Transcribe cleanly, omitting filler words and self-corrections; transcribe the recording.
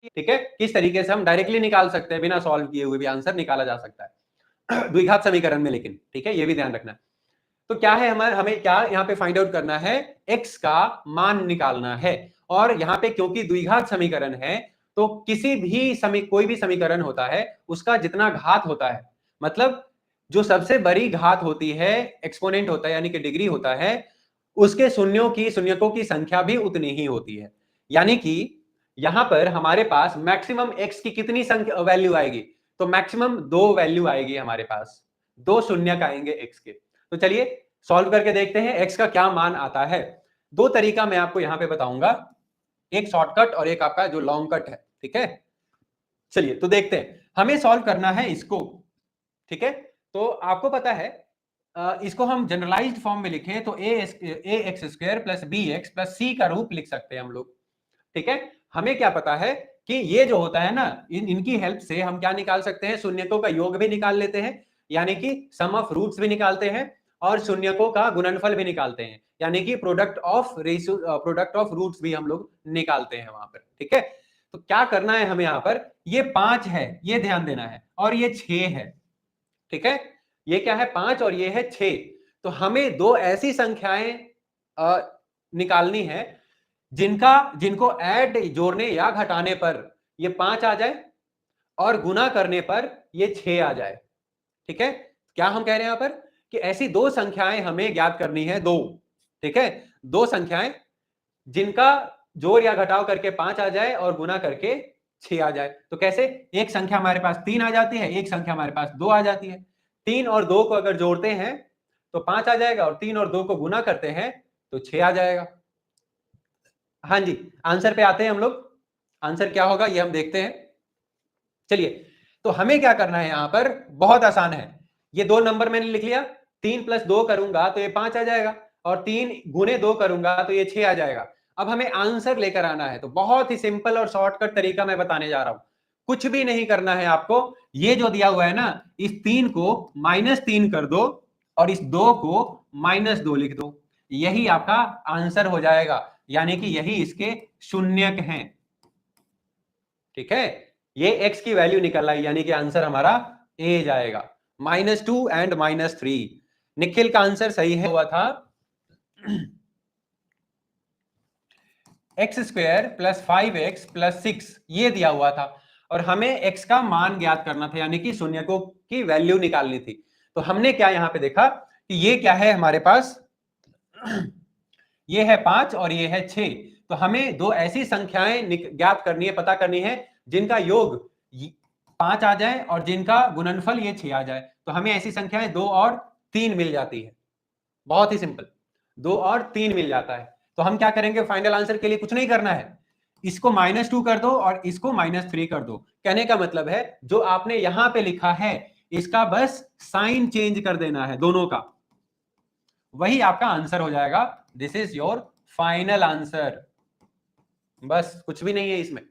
ठीक है, किस तरीके से हम डायरेक्टली निकाल सकते हैं, बिना सॉल्व किए हुए भी आंसर निकाला जा सकता है द्विघात समीकरण में, लेकिन ठीक है, ये भी ध्यान रखना। तो क्या है हमें क्या यहाँ पे फाइंड आउट करना है, x का मान निकालना है। और यहाँ पे क्योंकि द्विघात समीकरण है, तो किसी भी कोई भी समीकरण होता है, उसका जितना घात होता है, मतलब जो सबसे बड़ी घात होती है, एक्सपोनेंट होता है यानी कि डिग्री होता है, उसके शून्यकों की संख्या भी उतनी ही होती है। यानी कि यहां पर हमारे पास मैक्सिमम x की कितनी संख्या वैल्यू आएगी, तो मैक्सिमम 2 वैल्यू आएगी हमारे पास, 2 शून्यक आएंगे x के। तो चलिए सॉल्व करके देखते हैं x का क्या मान आता है। दो तरीका मैं आपको यहां पे बताऊंगा, एक शॉर्टकट और एक आपका जो लॉन्ग कट है, ठीक है। चलिए तो देखते हैं, हमें सॉल्व करना है इसको, ठीक है। तो आपको पता है इसको हम जनरलाइज्ड फॉर्म में लिखें तो A X square plus B X plus C का रूप लिख सकते हैं हम लोग, ठीक है। हमें क्या पता है कि ये जो होता है ना, इनकी हेल्प से हम क्या निकाल सकते हैं, शून्यकों का योग भी निकाल लेते हैं, यानी कि सम ऑफ रूट्स भी निकालते हैं, और शून्यकों का गुणनफल भी निकालते हैं, यानी कि प्रोडक्ट ऑफ रूट्स भी हम लोग निकालते हैं वहां पर, ठीक है। तो क्या करना है हमें यहाँ पर, ये 5 है, ये ध्यान देना है, और ये 6 है, ठीक है। ये क्या है, 5 और ये है 6। तो हमें दो ऐसी संख्याएं निकालनी है जिनको ऐड जोड़ने या घटाने पर ये 5 आ जाए और गुना करने पर ये 6 आ जाए, ठीक है। क्या हम कह रहे हैं यहां पर कि ऐसी दो संख्याएं हमें ज्ञात करनी है, दो, ठीक है, दो संख्याएं जिनका जोड़ या घटाव करके 5 आ जाए और गुना करके 6 आ जाए। तो कैसे, एक संख्या हमारे पास 3 आ जाती है, एक संख्या हमारे पास 2 आ जाती है। 3 और 2 को अगर जोड़ते हैं तो 5 आ जाएगा, और 3 और 2 को गुना करते हैं तो 6 आ जाएगा। हाँ जी, आंसर पे आते हैं हम लोग, आंसर क्या होगा ये हम देखते हैं। चलिए, तो हमें क्या करना है यहां पर, बहुत आसान है। ये दो नंबर मैंने लिख लिया, 3 प्लस 2 करूंगा तो ये 5 आ जाएगा, और 3 गुने 2 करूंगा तो ये 6 आ जाएगा। अब हमें आंसर लेकर आना है, तो बहुत ही सिंपल और शॉर्टकट तरीका मैं बताने जा रहा हूं। कुछ भी नहीं करना है आपको, ये जो दिया हुआ है ना, इस 3 को -3 कर दो और इस 2 को -2 लिख दो, यही आपका आंसर हो जाएगा, यानी कि यही इसके शून्यक हैं, ठीक है। ये x की वैल्यू निकल आई, यानी कि आंसर हमारा ए जाएगा, -2 एंड -3। निखिल का आंसर सही है, हुआ था x square plus 5x plus 6, ये दिया हुआ था, और हमें x का मान ज्ञात करना था, यानी कि शून्यकों की वैल्यू निकालनी थी। तो हमने क्या यहां पे देखा कि ये क्या है हमारे पास, ये है 5 और ये है 6। तो हमें दो ऐसी संख्याएं ज्ञात करनी है, पता करनी है, जिनका योग 5 आ जाए और जिनका गुणनफल ये 6 आ जाए। तो हमें ऐसी संख्याएं 2 और 3 मिल जाती है, बहुत ही सिंपल, 2 और 3 मिल जाता है। तो हम क्या करेंगे, फाइनल आंसर के लिए कुछ नहीं करना है, इसको -2 कर दो और इसको -3 कर दो। कहने का मतलब है जो आपने यहां पे लिखा है, इसका बस साइन चेंज कर देना है दोनों का, वही आपका आंसर हो जाएगा। This is your final answer, बस कुछ भी नहीं है इसमें